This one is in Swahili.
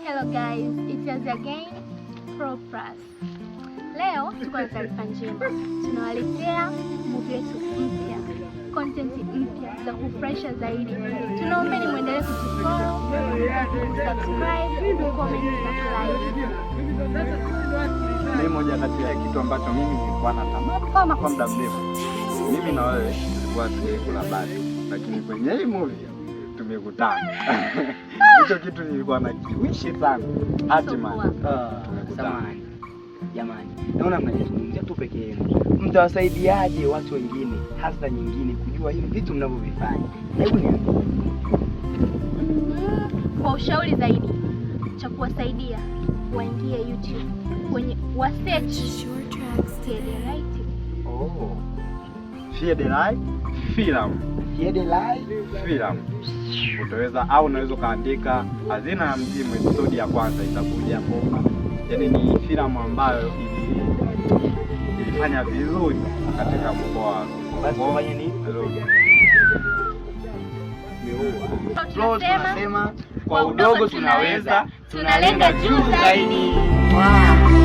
Hello guys, it's us again, Pro Plus. Leo tuko na taarifa njema. Tunawaletea movie yetu mpya, content mpya za kufurahisha zaidi. Tunaombeni muendelee kutufollow, subscribe, comment na like. Ni moja kati ya kitu ambacho mimi nilikuwa natamani sana kwa muda mrefu. Mimi na wewe tulikuwa tukikula bado, lakini kwenye hii movie tumekutana. Hicho kitu nilikuwa nakiwishi sana. Hatimaye samahani jamani, naona mnajizungumzia tu peke yenu. Mtawasaidiaje watu wengine, hasa nyingine, kujua hivi vitu mnavyovifanya? Hebu niambie. Kwa ushauri zaidi, cha kuwasaidia waingie YouTube kwenye wasearch Fiedelite. oh, Fiedelite film. Fiedelite Film. Utaweza au unaweza kaandika Hazina ya Mzimu episode ya kwanza itakuja hapo. Yaani ni filamu ambayo ilifanya vizuri katika mkoa. basi fanya nini? Tunasema kwa udogo tunaweza, tunalenga juu zaidi. Wow.